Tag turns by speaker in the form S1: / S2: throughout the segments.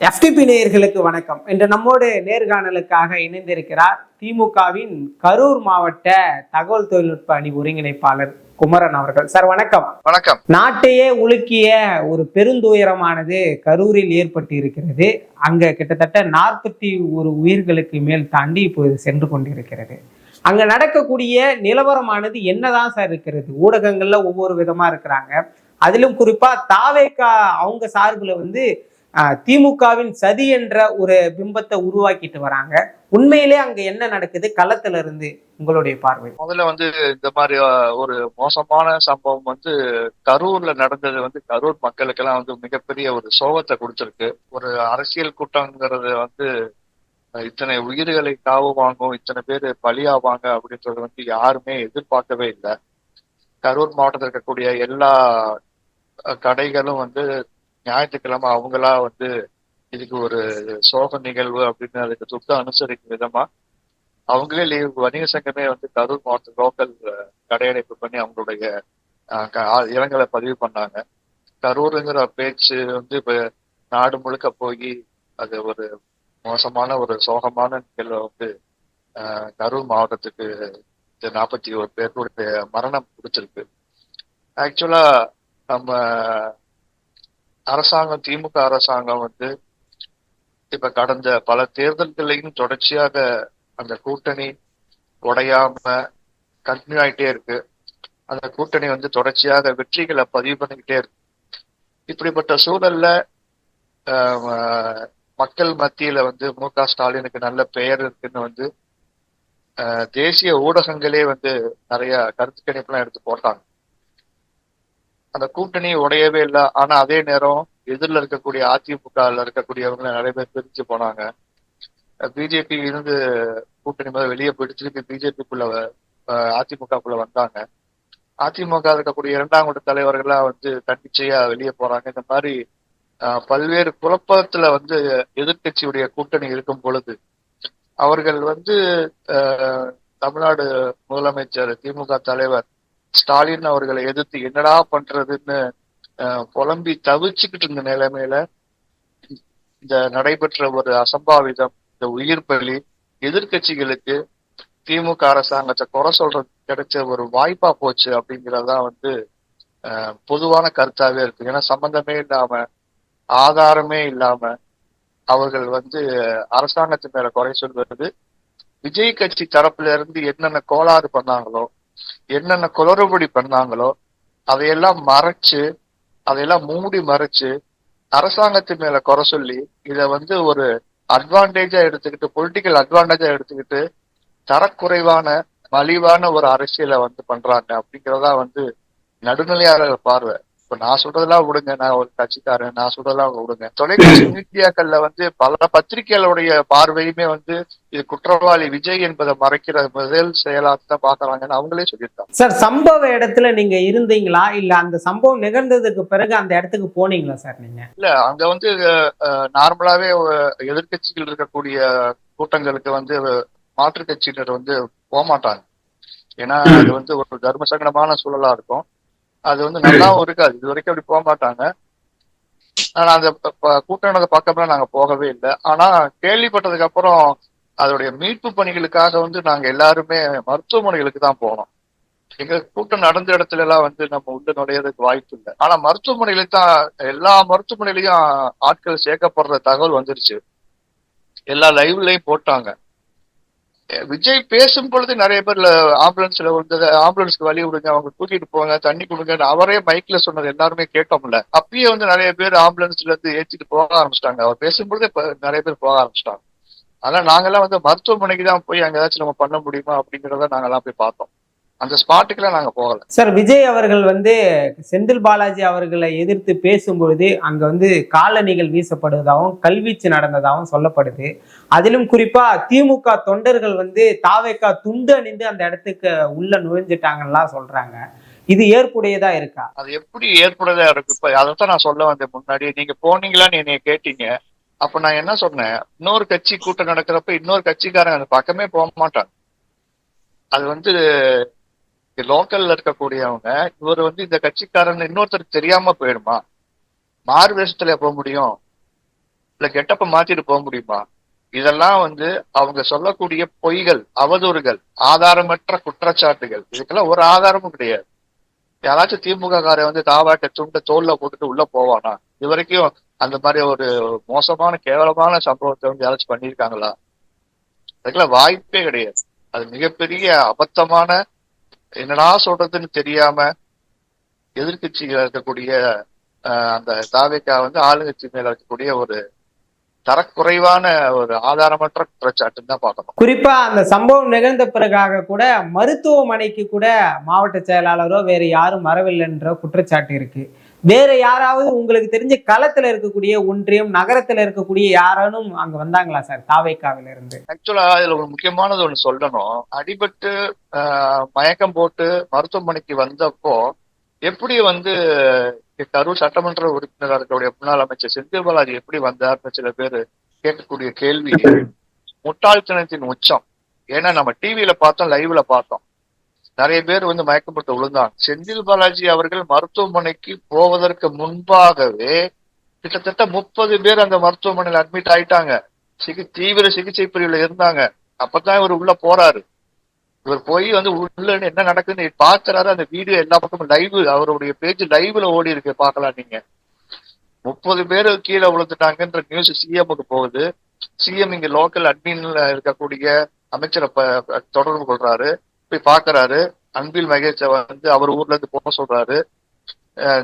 S1: FTP நேயர்களுக்கு வணக்கம். இன்று நம்மோடு நேர்காணலுக்காக இணைந்திருக்கிறார் திமுகவின் கரூர் மாவட்ட தகவல் தொழில்நுட்ப அணி ஒருங்கிணைப்பாளர் குமரன் அவர்கள். சார் வணக்கம்.
S2: வணக்கம்.
S1: நாட்டையே உலுக்கிய ஒரு பெருந்துயரமானது கரூரில் ஏற்பட்டு இருக்கிறது. அங்க கிட்டத்தட்ட 41 உயிர்களுக்கு மேல் தாண்டி இப்போது சென்று கொண்டிருக்கிறது. அங்க நடக்கக்கூடிய நிலவரமானது என்னதான் சார் இருக்கிறது? ஊடகங்கள்ல ஒவ்வொரு விதமா இருக்கிறாங்க. அதிலும் குறிப்பா தாவேகா அவங்க சார்புல திமுகவின் சதி என்ற ஒரு பிம்பத்தை உருவாக்கிட்டு வராங்க. உண்மையிலே அங்க என்ன நடக்குது களத்துல இருந்து உங்களுடைய பார்வை?
S2: முதல்ல இந்த மாதிரி ஒரு மோசமான சம்பவம் கரூர்ல நடந்தது கரூர் மக்களுக்கெல்லாம் மிகப்பெரிய ஒரு சோகத்தை கொடுத்திருக்கு. ஒரு அரசியல் கூட்டங்கிறது இத்தனை உயிர்களை காவு வாங்கும், இத்தனை பேர் பலியாவாங்க அப்படின்றது யாருமே எதிர்பார்க்கவே இல்லை. கரூர் மாவட்டத்தில் இருக்கக்கூடிய எல்லா கடைகளும் ஞாயிற்றுக்கிழமை அவங்களா இதுக்கு ஒரு சோக நிகழ்வு அப்படின்னு அதுக்கு துக்கம் அனுசரிக்கும் விதமா அவங்களே லீவ் வணிக சங்கமே கரூர் மாவட்ட லோக்கல் கடையடைப்பு பண்ணி அவங்களுடைய இரங்கலை பதிவு பண்ணாங்க. கரூருங்கிற பேச்சு இப்ப நாடு முழுக்க போய் அது ஒரு மோசமான ஒரு சோகமான நிகழ்வு கரூர் மாவட்டத்துக்கு 41 பேருடைய மரணம் கொடுத்திருக்கு. ஆக்சுவலா நம்ம அரசாங்கம், திமுக அரசாங்கம் இப்ப கடந்த பல தேர்தல்களையும் தொடர்ச்சியாக அந்த கூட்டணி உடையாம கண்டினியூ ஆகிட்டே இருக்கு. அந்த கூட்டணி தொடர்ச்சியாக வெற்றிகளை பதிவு பண்ணிக்கிட்டே இருக்கு. இப்படிப்பட்ட சூழல்ல மக்கள் மத்தியில மு.க. ஸ்டாலினுக்கு நல்ல பெயர் இருக்குன்னு தேசிய ஊடகங்களே நிறைய கருத்து கணிப்புலாம் எடுத்து போட்டாங்க. அந்த கூட்டணி உடையவே இல்லை. ஆனா அதே நேரம் எதிரில் இருக்கக்கூடிய அதிமுகல இருக்கக்கூடியவங்க நிறைய பேர் பிரிஞ்சு போனாங்க. பிஜேபி கூட்டணி முதல் வெளியே போயிட்டு திருப்பி பிஜேபிக்குள்ள அதிமுகக்குள்ள வந்தாங்க. அதிமுக இருக்கக்கூடிய 2ஆம் கட்ட தலைவர்கள்லாம் தன்னிச்சையா வெளியே போறாங்க. இந்த மாதிரி பல்வேறு குழப்பத்துல எதிர்கட்சியுடைய கூட்டணி இருக்கும் பொழுது அவர்கள் தமிழ்நாடு முதலமைச்சர் திமுக தலைவர் ஸ்டாலின் அவர்களை எதிர்த்து என்னடா பண்றதுன்னு புலம்பி தவிச்சுக்கிட்டு இருந்த நிலைமையில இந்த நடைபெற்ற ஒரு அசம்பாவிதம், இந்த உயிர் பலி எதிர்கட்சிகளுக்கு திமுக அரசாங்கத்தை குறை சொல்றது கிடைச்ச ஒரு வாய்ப்பா போச்சு அப்படிங்கிறதான் பொதுவான கருத்தாவே இருக்கு. ஏன்னா சம்பந்தமே இல்லாம, ஆதாரமே இல்லாம அவர்கள் அரசாங்கத்து மேல குறை சொல்வது, விஜய் கட்சி தரப்புல இருந்து என்னென்ன கோளாறு பண்ணாங்களோ, என்னென்ன குளறுபடி பண்ணாங்களோ அதையெல்லாம் மறைச்சு, அதையெல்லாம் மூடி மறைச்சு அரசாங்கத்து மேல குறை சொல்லி இத ஒரு அட்வான்டேஜா எடுத்துக்கிட்டு, பொலிட்டிக்கல் அட்வான்டேஜா எடுத்துக்கிட்டு தரக்குறைவான மலிவான ஒரு அரசியலை பண்றாங்க அப்படிங்கிறதா நடுநிலையாளர் பார்வை. இப்ப நான் சொல்றதெல்லாம் விடுங்க, நான் ஒரு கட்சிக்காரன், நான் சொல்றதெல்லாம் விடுங்க. தொலைக்காட்சி மீடியாக்கள்ல பல பத்திரிகைகளுடைய பார்வையுமே இது குற்றவாளி விஜய் என்பதை மறைக்கிற முதல் செயலாத்தான் பாக்குறாங்கன்னு அவங்களே சொல்லியிருக்காங்க.
S1: சார், சம்பவ இடத்துல நீங்க இருந்தீங்களா, இல்ல அந்த சம்பவம் நிகழ்ந்ததுக்கு பிறகு அந்த இடத்துக்கு போனீங்களா சார்? நீங்க
S2: இல்ல, அங்க நார்மலாவே எதிர்கட்சிகள் இருக்கக்கூடிய கூட்டங்களுக்கு மாற்று கட்சியினர் போகமாட்டாங்க. ஏன்னா அது ஒரு தர்ம சங்கடமான சூழலா இருக்கும். அது நல்லாவும் இருக்காது. இது வரைக்கும் அப்படி போக மாட்டாங்க. ஆனா அந்த கூட்டணி பக்கம்லாம் நாங்க போகவே இல்லை. ஆனா கேள்விப்பட்டதுக்கு அப்புறம் அதோடைய மீட்பு பணிகளுக்காக நாங்க எல்லாருமே மருத்துவமனைகளுக்கு தான் போனோம். எங்க கூட்டம் நடந்த இடத்துல எல்லாம் நம்ம உள்ள நுழையறதுக்கு வாய்ப்பு இல்லை. ஆனா மருத்துவமனைகளுக்கு தான், எல்லா மருத்துவமனையிலையும் ஆட்கள் சேர்க்கப்படுற தகவல் வந்துருச்சு. எல்லா லைவ்லயும் போட்டாங்க. விஜய் பேசும் பொழுது நிறைய பேர் ஆம்புலன்ஸ்ல ஆம்புலன்ஸ்க்கு வழி விடுங்க, அவங்க தூக்கிட்டு போங்க, தண்ணி கொடுங்க, அவரே மைக்ல சொன்னது எல்லாருமே கேட்டோம்ல. அப்பயே நிறைய பேர் ஆம்புலன்ஸ்ல இருந்து ஏற்றிட்டு போக ஆரம்பிச்சிட்டாங்க. அவர் பேசும்பொழுது நிறைய பேர் போக ஆரம்பிச்சிட்டாங்க. அதனால நாங்கெல்லாம் மருத்துவமனைக்கு தான் போய் அங்க ஏதாச்சும் நம்ம பண்ண முடியுமா அப்படிங்கிறத நாங்கெல்லாம் போய் பார்த்தோம். அந்த ஸ்பாட்டுக்குலாம் நாங்க போகல.
S1: சார், விஜய் அவர்கள் செந்தில் பாலாஜி அவர்களை எதிர்த்து பேசும்பொழுது அங்க காலணிகள் வீசப்படுவதாகவும் கல்வீச்சு நடந்ததாகவும் சொல்லப்படுது. அதிலும் குறிப்பா திமுக தொண்டர்கள் தாவேக்கா துண்டு அணிந்து அந்த இடத்துக்கு உள்ள நுழைஞ்சிட்டாங்கலாம் சொல்றாங்க. இது ஏற்புடையதா இருக்கா?
S2: அது எப்படி ஏற்புடையதா இருக்கு? இப்ப அதைத்தான் நான் சொல்ல வந்தேன் முன்னாடி. நீங்க போனீங்களான்னு என்னைய கேட்டீங்க. அப்ப நான் என்ன சொன்னேன், இன்னொரு கட்சி கூட்டம் நடக்கிறப்ப இன்னொரு கட்சிக்காரன் அந்த பக்கமே போக மாட்டாங்க. அது லோக்கல்ல இருக்கக்கூடியவங்க, இவர் இந்த கட்சிக்காரன் இன்னொருத்தருக்கு தெரியாம போயிடுமா? மாறு வேஷத்துல போக முடியும். இல்ல கெட்டப்ப மாத்திட்டு போக முடியுமா? இதெல்லாம் வந்து அவங்க சொல்லக்கூடிய பொய்கள், அவதூறுகள், ஆதாரமற்ற குற்றச்சாட்டுகள். இதுக்கெல்லாம் ஒரு ஆதாரமும் கிடையாது. யாராச்சும் திமுக காரை வந்து தாவாட்ட துண்ட தோல்ல போட்டுட்டு உள்ள போவானா? இது வரைக்கும் அந்த மாதிரி ஒரு மோசமான கேவலமான சம்பவத்தை வந்து யாராச்சும் பண்ணியிருக்காங்களா? அதுக்கெல்லாம் வாய்ப்பே கிடையாது. அது மிகப்பெரிய அபத்தமான, என்னடா சொல்றதுன்னு தெரியாம எதிர்கட்சிகள் இருக்கக்கூடிய அந்த தாவேக்கா வந்து ஆளுங்கட்சி மேல இருக்கக்கூடிய ஒரு தரக்குறைவான ஒரு ஆதாரமற்ற குற்றச்சாட்டுன்னு தான் பார்க்கணும்.
S1: குறிப்பா அந்த சம்பவம் நிகழ்ந்த பிறகாக கூட மருத்துவமனைக்கு கூட மாவட்ட செயலாளரோ வேற யாரும் வரவில்லைன்ற குற்றச்சாட்டு இருக்கு. வேற யாராவது உங்களுக்கு தெரிஞ்ச களத்துல இருக்கக்கூடிய ஒன்றியம், நகரத்துல இருக்கக்கூடிய யாரானும் அங்க வந்தாங்களா சார் தாவேக்காவில இருந்து?
S2: ஆக்சுவலா இதுல ஒரு முக்கியமானது ஒண்ணு சொல்லணும். அடிபட்டு மயக்கம் போட்டு மருத்துவமனைக்கு வந்தப்போ எப்படி வந்து கரூர் சட்டமன்ற உறுப்பினராக இருக்கக்கூடிய முன்னாள் அமைச்சர் செந்தில் பாலாஜி எப்படி வந்தார்னு சில பேர் கேட்கக்கூடிய கேள்வி முட்டாள்தனத்தின் உச்சம். ஏன்னா நம்ம டிவியில பார்த்தோம், லைவ்ல பார்த்தோம், நிறைய பேர் வந்து மயக்கம் போட்டு விழுந்தாங்க. செந்தில் பாலாஜி அவர்கள் மருத்துவமனைக்கு போவதற்கு முன்பாகவே கிட்டத்தட்ட 30 பேர் அந்த மருத்துவமனையில் அட்மிட் ஆயிட்டாங்க. தீவிர சிகிச்சை பிரிவுல இருந்தாங்க. அப்பதான் இவர் உள்ள போறாரு. இவர் போய் வந்து உள்ள என்ன நடக்குதுன்னு பாக்குறாரு. அந்த வீடியோ எல்லா பக்கமும் லைவ், அவருடைய பேஜ் லைவ்ல ஓடி இருக்கு, பாக்கலாம் நீங்க. 30 பேர் கீழே விழுந்துட்டாங்கன்ற நியூஸ் சிஎம்க்கு போகுது. சிஎம் இங்க லோக்கல் அட்மின்ல இருக்கக்கூடிய அமைச்சரை தொடர்பு கொள்றாரு, போய் பாக்குறாரு. அன்பில் மகேஷை வந்து அவர் ஊர்ல இருந்து போக சொல்றாரு.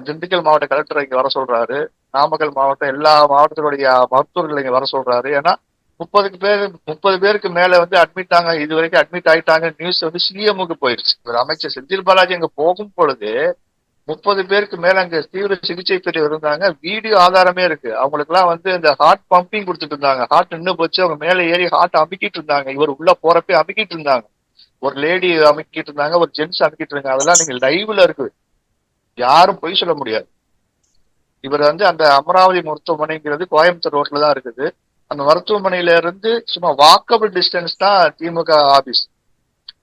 S2: திண்டுக்கல் மாவட்ட கலெக்டரை இங்க வர சொல்றாரு. நாமக்கல் மாவட்டம் எல்லா மாவட்டத்தினுடைய மருத்துவர்களை இங்க வர சொல்றாரு. ஏன்னா 30 பேருக்கு மேல வந்து அட்மிட் ஆங்க, இது வரைக்கும் அட்மிட் ஆயிட்டாங்க நியூஸ் வந்து சிஎம்க்கு போயிருச்சு. ஒரு அமைச்சர் செந்தில் பாலாஜி அங்க போகும் பொழுது 30 பேருக்கு மேல அங்க தீவிர சிகிச்சை பிரிவு இருந்தாங்க. வீடியோ ஆதாரமே இருக்கு. அவங்களுக்கு எல்லாம் வந்து இந்த ஹார்ட் பம்பிங் கொடுத்துட்டு இருந்தாங்க. ஹார்ட் நின்று போச்சு, அவங்க மேல ஏறி ஹார்ட் அமுக்கிட்டு இருந்தாங்க. இவர் உள்ள போறப்ப அமுக்கிட்டு இருந்தாங்க. ஒரு லேடி அமுக்கிட்டு இருந்தாங்க, ஒரு ஜென்ஸ் அமுக்கிட்டு இருந்தாங்க. அதெல்லாம் நீங்க லைவ்ல இருக்கு, யாரும் பொய் சொல்ல முடியாது. இவர் வந்து அந்த அமராவதி மருத்துவமனைங்கிறது கோயம்புத்தூர் ரோட்ல தான் இருக்குது. அந்த மருத்துவமனையில இருந்து சும்மா வாக்கபிள் டிஸ்டன்ஸ் தான் திமுக ஆபீஸ்.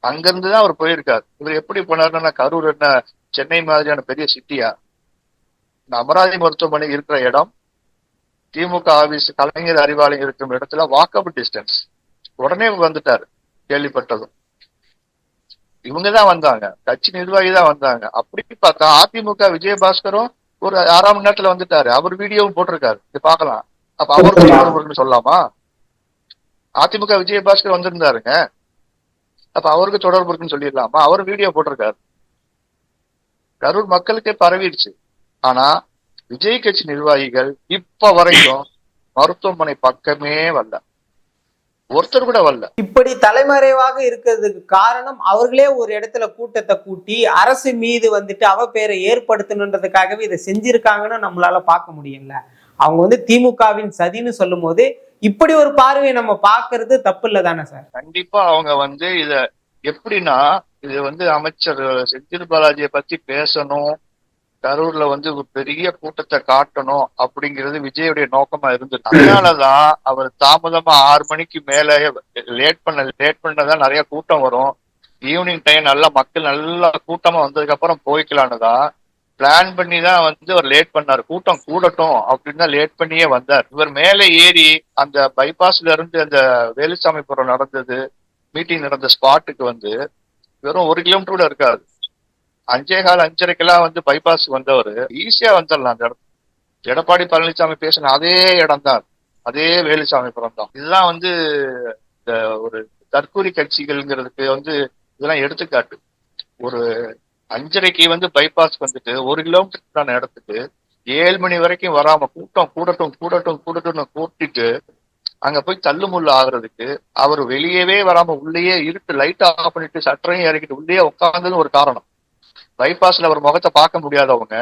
S2: அங்கிருந்து தான் அவர் போயிருக்காரு. இவர் எப்படி போனாருன்னா, கரூர் என்ன சென்னை மாதிரியான பெரிய சிட்டியா? இந்த அமராவதி மருத்துவமனை இருக்கிற இடம் திமுக ஆபீஸ், கலைஞர் அறிவாலயம் இருக்கும் இடத்துல வாக்கபிள் டிஸ்டன்ஸ். உடனே வந்துட்டாரு கேள்விப்பட்டதும். இவங்கதான் வந்தாங்க, கட்சி நிர்வாகி தான் வந்தாங்க. அப்படி பார்த்தா அதிமுக விஜயபாஸ்கரும் ஒரு 6 மணி நேரத்துல வந்துட்டாரு. அவர் வீடியோவும் போட்டிருக்காரு, இது பார்க்கலாம். அப்ப அவருக்கு தொடர்பு இருக்குன்னு சொல்லலாமா? அதிமுக விஜயபாஸ்கர் வந்திருந்தாருங்க, அப்ப அவருக்கு தொடர்பு இருக்குன்னு சொல்லிடலாமா? அவர் வீடியோ போட்டிருக்காரு. கரூர் மக்களுக்கே பரவிடுச்சு. ஆனா விஜய் கட்சி நிர்வாகிகள் இப்ப வரைக்கும் மருத்துவமனை பக்கமே வரல, ஒருத்தர் கூட வரல.
S1: இப்படி தலைமறைவாக இருக்கிறதுக்கு காரணம் அவர்களே ஒரு இடத்துல கூட்டத்தை கூட்டி அரசு மீது வந்துட்டு அவ பேரை ஏற்படுத்தணுன்றதுக்காகவே இதை செஞ்சிருக்காங்கன்னு நம்மளால பார்க்க முடியல. அவங்க வந்து திமுகவின் சதின்னு சொல்லும் போது இப்படி ஒரு பார்வையை நம்ம பாக்குறது தப்பு இல்ல தானே சார்?
S2: கண்டிப்பா அவங்க வந்து இத எப்படின்னா, இது வந்து அமைச்சர் செந்தில் பாலாஜியை பத்தி பேசணும், கரூர்ல வந்து ஒரு பெரிய கூட்டத்தை காட்டணும் அப்படிங்கிறது விஜயுடைய நோக்கமா இருந்தது. அதனாலதான் அவர் தாமதமா 6 மணிக்கு மேல லேட் பண்ணதான் நிறைய கூட்டம் வரும், ஈவினிங் டைம் நல்லா மக்கள் நல்லா கூட்டமா வந்ததுக்கு அப்புறம் போய்க்கலான்னு தான் பிளான் பண்ணி தான் வந்து அவர் லேட் பண்ணாரு. கூட்டம் கூடட்டும் அப்படின்னு தான் லேட் பண்ணியே வந்தார். இவர் மேலே ஏறி அந்த பைபாஸ்ல இருந்து அந்த வேலுசாமிபுரம் நடந்தது மீட்டிங் நடந்த ஸ்பாட்டுக்கு வந்து வெறும் 1 கிலோமீட்டர் கூட இருக்காது. 5:15 வந்து பைபாஸ் வந்தவர் ஈஸியா வந்துடலாம் அந்த இடத்துல. எடப்பாடி பழனிசாமி பேசின அதே இடம் தான், அதே வேலுசாமிபுரம் தான். இதுதான் வந்து இந்த ஒரு தற்கூரி கட்சிகள்ங்கிறதுக்கு வந்து இதெல்லாம் எடுத்துக்காட்டு. ஒரு 5:30 வந்து பைபாஸ் வந்துட்டு 1 கிலோமீட்டர் இடத்துக்கு 7 மணி வரைக்கும் வராம கூட்டம் கூடட்டும்னு கூட்டிட்டு அங்க போய் தள்ளுமுள்ள ஆகுறதுக்கு அவர் வெளியவே வராம உள்ளேயே இருட்டு லைட் ஆஃப் பண்ணிட்டு சட்டரையும் இறக்கிட்டு உள்ளே உட்கார்ந்தது ஒரு காரணம். பைபாஸ்ல அவர் முகத்தை பார்க்க முடியாதவங்க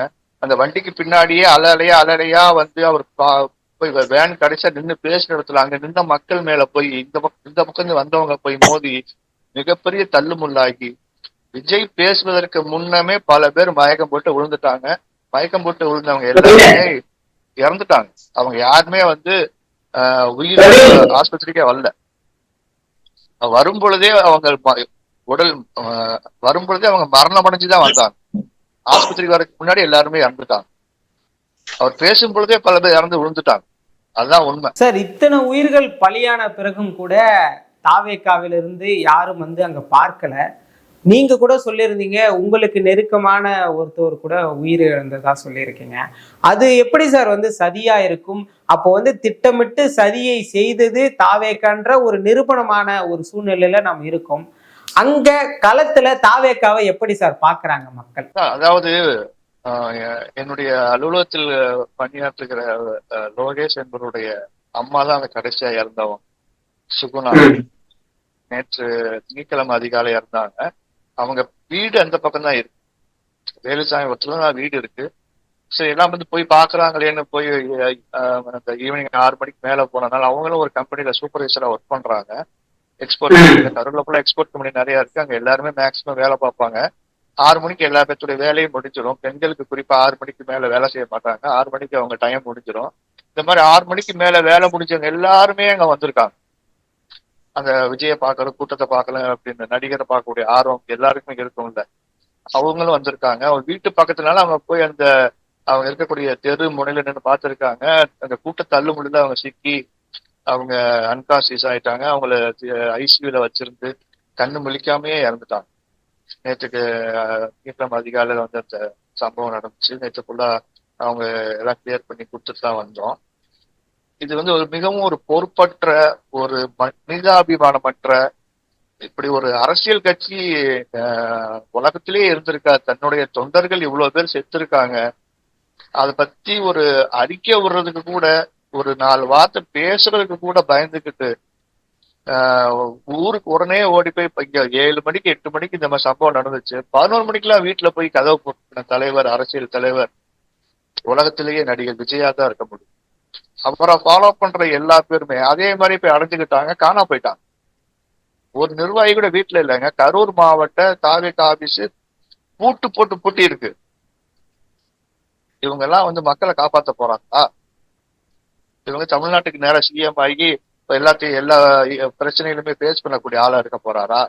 S2: அந்த வண்டிக்கு பின்னாடியே அலையா வந்து அவர் போய் வேன் கடைசியா நின்று பேசின இடத்துல அங்க நின்ற மக்கள் மேல போய் இந்த பக்கம் வந்தவங்க போய் மோதி மிகப்பெரிய தள்ளுமுள்ளாகி விஜய் பேசுவதற்கு முன்னமே பல பேர் மயக்கம் போட்டு விழுந்துட்டாங்க. மயக்கம் போட்டு விழுந்தவங்க எல்லாருமே இறந்துட்டாங்க. அவங்க யாருமே வந்து உயிர் ஆஸ்பத்திரிக்கே வரல. வரும்பொழுதே அவங்க உடல் வரும்பொழுதே அவங்க மரணம் அடைஞ்சுதான் வந்தாங்க. ஆஸ்பத்திரிக்கு வரதுக்கு முன்னாடி எல்லாருமே இறந்துட்டாங்க. அவர் பேசும் பொழுதே பல பேர் இறந்து விழுந்துட்டாங்க. அதுதான் உண்மை.
S1: சார், இத்தனை உயிர்கள் பலியான பிறகும் கூட தாவேக்காவிலிருந்து யாரும் வந்து அங்க பார்க்கல. நீங்க கூட சொல்லியிருந்தீங்க, உங்களுக்கு நெருக்கமான ஒருத்தவர் கூட உயிர் இழந்ததா சொல்லியிருக்கீங்க. அது எப்படி சார் வந்து சதியா இருக்கும்? அப்போ வந்து திட்டமிட்டு சதியை செய்தது தாவேக்கான்ற ஒரு நிரூபணமான ஒரு சூழ்நிலையில நாம் இருக்கோம். அங்க களத்துல தாவேக்காவை எப்படி சார் பார்க்கறாங்க மக்கள்?
S2: அதாவது என்னுடைய அலுவலகத்தில் பணியாற்றுகிற லோகேஷ் என்பவருடைய அம்மா தான் அந்த கடைசியா இறந்தவங்க. சுகுணா நேற்று திங்கட்கிழமை அதிகாலை இறந்தாங்க. அவங்க வீடு அந்த பக்கம் தான் இருக்கு, வேலுசாமிபுரத்துல தான் வீடு இருக்கு. சரி, எல்லாம் வந்து போய் பாக்குறாங்களேன்னு போய் அந்த ஈவினிங் 6 மணிக்கு மேல போனதுனால அவங்களும் ஒரு கம்பெனில சூப்பர்வைசரா ஒர்க் பண்றாங்க. எக்ஸ்போர்ட் கரூர்ல ஃபுல்லா எக்ஸ்போர்ட் கம்பெனி நிறைய இருக்கு. அங்க எல்லாருமே மேக்சிமம் வேலை பார்ப்பாங்க. 6 மணிக்கு எல்லா பேர்த்துடைய வேலையும் முடிஞ்சிடும். பெண்களுக்கு குறிப்பா 6 மணிக்கு மேல வேலை செய்ய மாட்டாங்க. 6 மணிக்கு அவங்க டைம் முடிஞ்சிடும். இந்த மாதிரி 6 மணிக்கு மேல வேலை முடிஞ்சவங்க எல்லாருமே அங்க வந்திருக்காங்க. அந்த விஜய பாக்குற கூட்டத்தை பார்க்கல அப்படின்னு நடிகரை பார்க்கக்கூடிய ஆர்வம் எல்லாருக்குமே இருக்கும்ல, அவங்களும் வந்திருக்காங்க. அவங்க வீட்டு பக்கத்துனால அவங்க போய் அந்த அவங்க இருக்கக்கூடிய தெரு முனையில நின்று பார்த்திருக்காங்க. அந்த கூட்ட தள்ளு முள்ளுல அவங்க சிக்கி அவங்க அன்கான்சியஸ் ஆயிட்டாங்க. அவங்கள ஐசியூல வச்சிருந்து கண்ணு முழிக்காமயே இறந்துட்டாங்க. நேற்றுக்கு விக்ரம் அதிகாலையில வந்து அந்த சம்பவம் நடந்துச்சு. நேற்று ஃபுல்லா அவங்க எல்லாம் கிளியர் பண்ணி கொடுத்துட்டு தான் வந்தோம். இது வந்து ஒரு மிகவும் ஒரு பொறுப்பற்ற, ஒரு மனிதாபிமானமற்ற, இப்படி ஒரு அரசியல் கட்சி உலகத்திலேயே இருந்திருக்கா. தன்னுடைய தொண்டர்கள் இவ்வளவு பேர் செத்துருக்காங்க, அதை பத்தி ஒரு அறிக்கை விடுறதுக்கு கூட, ஒரு 4 வார்த்தை பேசுறதுக்கு கூட பயந்துகிட்டு ஊருக்கு உடனே ஓடி போய் இங்க 7 மணிக்கு 8 மணிக்கு இந்த மாதிரி சம்பவம் நடந்துச்சு. 11 மணிக்கெல்லாம் வீட்டுல போய் கதவு போட்டுன தலைவர், அரசியல் தலைவர் உலகத்திலேயே நடிகர் விஜயா தான் இருக்க முடியும். அப்புறம் ஃபாலோ பண்ற எல்லா பேருமே அதே மாதிரி போய் அடைஞ்சுக்கிட்டாங்க, காணா போயிட்டாங்க. ஒரு நிர்வாகி கூட வீட்டுல இல்லைங்க. கரூர் மாவட்ட தாவேகா ஆபீஸ் பூட்டு போட்டு பூட்டி இருக்கு. இவங்க எல்லாம் வந்து மக்களை காப்பாத்த போறாங்களா? இவங்க தமிழ்நாட்டுக்கு நேரம் சிஎம் ஆகி எல்லாத்தையும் எல்லா பிரச்சனைகளுமே பேஸ் பண்ணக்கூடிய ஆளா இருக்க போறாரா?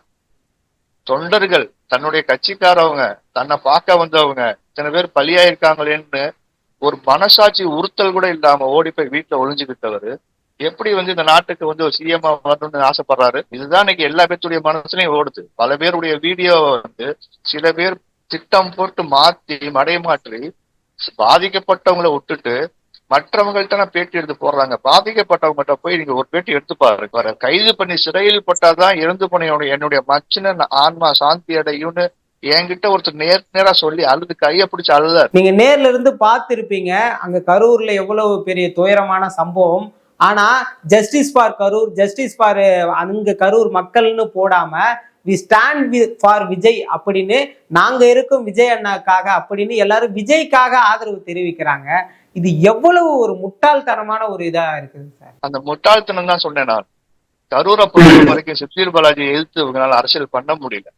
S2: தொண்டர்கள், தன்னுடைய கட்சிக்காரவங்க, தன்னை பார்க்க வந்தவங்க இத்தனை பேர் பலியாயிருக்காங்களேன்னு ஒரு மனசாட்சி உறுத்தல் கூட இல்லாம ஓடி போய் வீட்டுல ஒளிஞ்சுக்கிட்டவரு எப்படி வந்து இந்த நாட்டுக்கு வந்து ஒரு சிஎம் வரணும்னு ஆசைப்படுறாரு? இதுதான் இன்னைக்கு எல்லா பேருடைய மனசுலயும் ஓடுது. பல பேருடைய வீடியோ வந்து சில பேர் திட்டம் போட்டு மாத்தி மடைமாற்றி பாதிக்கப்பட்டவங்களை விட்டுட்டு மற்றவங்கள்ட்ட பேட்டி எடுத்து போடுறாங்க. பாதிக்கப்பட்டவங்ககிட்ட போய் நீங்க ஒரு பேட்டி எடுத்து பாருங்க. கைது பண்ணி சிறையில் போட்டாதான் இறந்து போன என்னுடைய மச்சின ஆன்மா சாந்தி அடையும்னு என்கிட்ட ஒருத்தர் நேரா சொல்லி அழுது கையை பிடிச்சு அழுதாரு.
S1: நீங்க நேர்ல இருந்து பார்த்திருப்பீங்க அங்க கரூர்ல எவ்வளவு பெரிய துயரமான சம்பவம். ஆனா justice for Karur, justice for அங்க கரூர் மக்கள்னு போடாம வி ஸ்டாண்ட் ஃபார் விஜய் அப்படின்னு, நாங்க இருக்கும் விஜய் அண்ணாக்காக அப்படின்னு எல்லாரும் விஜய்க்காக ஆதரவு தெரிவிக்கிறாங்க. இது எவ்வளவு ஒரு முட்டாள்தனமான ஒரு இதா இருக்குது சார்.
S2: அந்த முட்டாள்தனம் தான் சொன்னேன் நான். கரூரை பொறுத்த வரைக்கும் செந்தில் பாலாஜி எதிர்த்து இவங்களால அரசியல் பண்ண முடியல.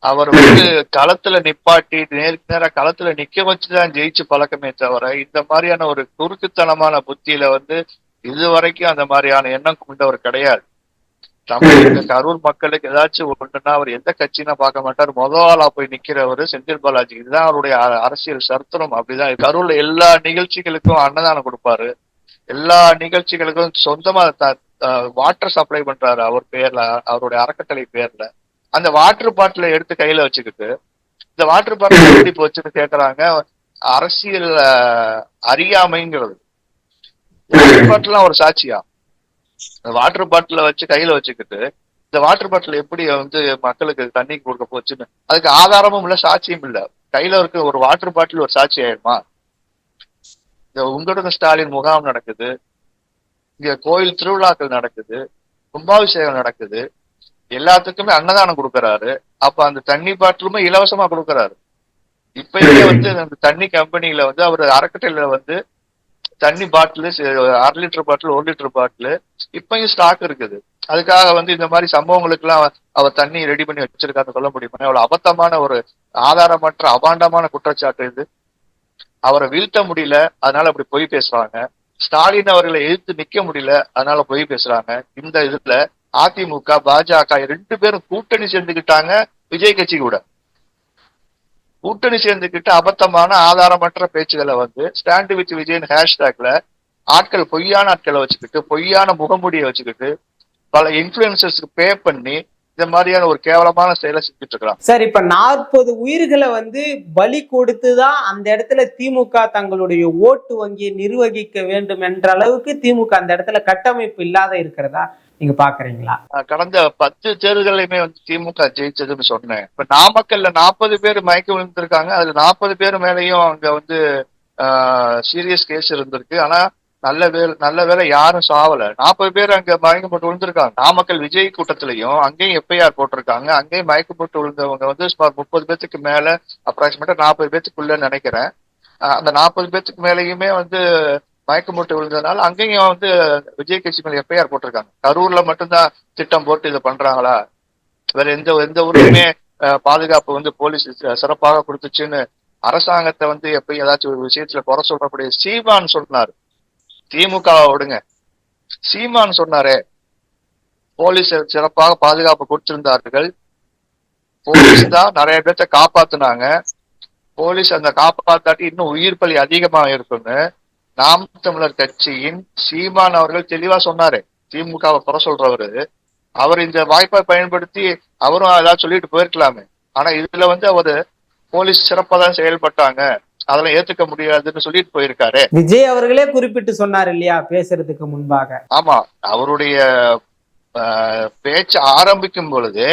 S2: அவர் வந்து களத்துல நிப்பாட்டி நேருக்கு நேரம் களத்துல நிக்க வச்சுதான் ஜெயிச்சு பழக்கமே தவிர, இந்த மாதிரியான ஒரு குறுக்குத்தனமான புத்தியில வந்து இதுவரைக்கும் அந்த மாதிரியான எண்ணம் கொண்டவர் கிடையாது. தமிழக கரூர் மக்களுக்கு ஏதாச்சும் ஒன்றுனா அவர் எந்த கட்சினா பார்க்க மாட்டார், ஆளா போய் நிக்கிறவரு செந்தில் பாலாஜி. இதுதான் அவருடைய அரசியல் சரித்திரம். அப்படிதான் கரூர்ல எல்லா நிகழ்ச்சிகளுக்கும் அன்னதானம் கொடுப்பாரு, எல்லா நிகழ்ச்சிகளுக்கும் சொந்தமா வாட்டர் சப்ளை பண்றாரு அவர் பேர்ல, அவருடைய அறக்கட்டளை பேர்ல. அந்த வாட்டர் பாட்டில எடுத்து கையில வச்சுக்கிட்டு இந்த வாட்டர் பாட்டில் எப்படி போச்சுன்னு கேக்குறாங்க. அரசியல் அறியாமைங்கிறது. வாட்டர் பாட்டிலாம் ஒரு சாட்சியா? வாட்டர் பாட்டில வச்சு கையில வச்சுக்கிட்டு இந்த வாட்டர் பாட்டில் எப்படி வந்து மக்களுக்கு தண்ணி கொடுக்க போச்சுன்னு அதுக்கு ஆதாரமும் இல்ல, சாட்சியும் இல்ல. கையில இருக்க ஒரு வாட்டர் பாட்டில் ஒரு சாட்சி ஆயிடுமா? இந்த உங்களுடன் ஸ்டாலின் முகாம் நடக்குது, இங்க கோயில் திருவிழாக்கள் நடக்குது, கும்பாபிஷேகம் நடக்குது, எல்லாத்துக்குமே அன்னதானம் கொடுக்கறாரு. அப்ப அந்த தண்ணி பாட்டிலுமே இலவசமா கொடுக்கறாரு. இப்பயே வந்து அந்த தண்ணி கம்பெனில வந்து அவர் அறக்கட்டளையில வந்து தண்ணி பாட்டில் 1/2 லிட்டர் பாட்டில் 1 லிட்டர் பாட்டில் இப்பயும் ஸ்டாக் இருக்குது. அதுக்காக வந்து இந்த மாதிரி சம்பவங்களுக்கு எல்லாம் அவர் தண்ணி ரெடி பண்ணி வச்சிருக்காருன்னு சொல்ல முடியுமா? அவ்வளவு அபத்தமான ஒரு ஆதாரமற்ற அபாண்டமான குற்றச்சாட்டு இது. அவரை வீழ்த்த முடியல, அதனால அப்படி பொய் பேசுறாங்க. ஸ்டாலின் அவர்களை எதிர்த்து நிக்க முடியல, அதனால பொய் பேசுறாங்க. இந்த இதுல அதிமுக பாஜக 2 பேரும் கூட்டணி சேர்ந்துக்கிட்டாங்க. விஜய் கட்சி கூட கூட்டணி சேர்ந்துக்கிட்டு அபத்தமான ஆதாரமற்ற பேச்சுகளை வந்து ஸ்டாண்ட் வித் விஜய் ஹேஷ்டேக்ல ஆட்கள் பொய்யான ஆட்களை வச்சுக்கிட்டு பொய்யான முகமூடியை வச்சுக்கிட்டு பல இன்ஃபுளுசர்ஸ்க்கு பே பண்ணி இந்த மாதிரியான ஒரு கேவலமான செயலை செஞ்சுட்டு இருக்கலாம்.
S1: சார், இப்ப 40 உயிர்களை பலி கொடுத்துதான் அந்த இடத்துல திமுக தங்களுடைய ஓட்டு வங்கியை நிர்வகிக்க வேண்டும் என்ற அளவுக்கு திமுக அந்த இடத்துல கட்டமைப்பு இல்லாத இருக்கிறதா நீங்க பாக்குறீங்களா?
S2: கடந்த 10 தேர்தலையுமே திமுக ஜெயிச்சதுன்னு சொன்னேன். இப்ப நாமக்கல்ல 40 பேர் மயக்க விழுந்திருக்காங்க. அதுல 40 பேர் மேலேயும் அங்க சீரியஸ் கேஸ் இருந்திருக்கு. ஆனா நல்ல வேலை யாரும் சாவல. 40 பேர் அங்க மயக்கம் போட்டு விழுந்திருக்காங்க. நாமக்கல் விஜய் கூட்டத்திலையும் அங்கேயும் எஃப்ஐஆர் போட்டிருக்காங்க. அங்கேயும் மயக்கம் போட்டு விழுந்தவங்க சுமார் 30 பேத்துக்கு மேல, அப்ராக்சிமேட்டா 40 பேத்துக்குள்ள நினைக்கிறேன். அந்த 40 பேத்துக்கு மேலேயுமே மயக்கம் போட்டு விழுந்ததுனால அங்கேயும் விஜய் கட்சி மேல எஃப்ஐஆர் போட்டிருக்காங்க. கரூர்ல மட்டும்தான் திட்டம் போட்டு இதை பண்றாங்களா? வேற எந்த ஊருக்குமே பாதுகாப்பு போலீஸ் சிறப்பாக கொடுத்துச்சுன்னு அரசாங்கத்தை எப்பயும் ஏதாச்சும் ஒரு விஷயத்துல குறை சொல்றக்கூடிய சீமான் சொன்னாரு. திமுக விடுங்க, சீமான் சொன்னாரே போலீஸ் சிறப்பாக பாதுகாப்பு கொடுத்திருந்தார்கள், போலீஸ் தான் நிறைய பேர்த்த காப்பாத்துனாங்க, போலீஸ் அந்த காப்பாத்தாட்டி இன்னும் உயிர் பலி அதிகமா இருக்குன்னு நாம் தமிழர் கட்சியின் சீமான் அவர்கள் தெளிவா சொன்னாரு. திமுகவை குறை சொல்றவரு அவர் இந்த வாய்ப்பை பயன்படுத்தி அவரும் ஏதாவது சொல்லிட்டு போயிருக்கலாமே. ஆனா இதுல அவரு போலீஸ் சிறப்பா தான் செயல்பட்டாங்க, அதெல்லாம் ஏத்துக்க முடியாதுன்னு சொல்லிட்டு போயிருக்காரு.
S1: விஜய் அவர்களே குறிப்பிட்டு சொன்னார் இல்லையா பேசுறதுக்கு முன்பாக?
S2: ஆமா, அவருடைய பேச்சு ஆரம்பிக்கும் பொழுது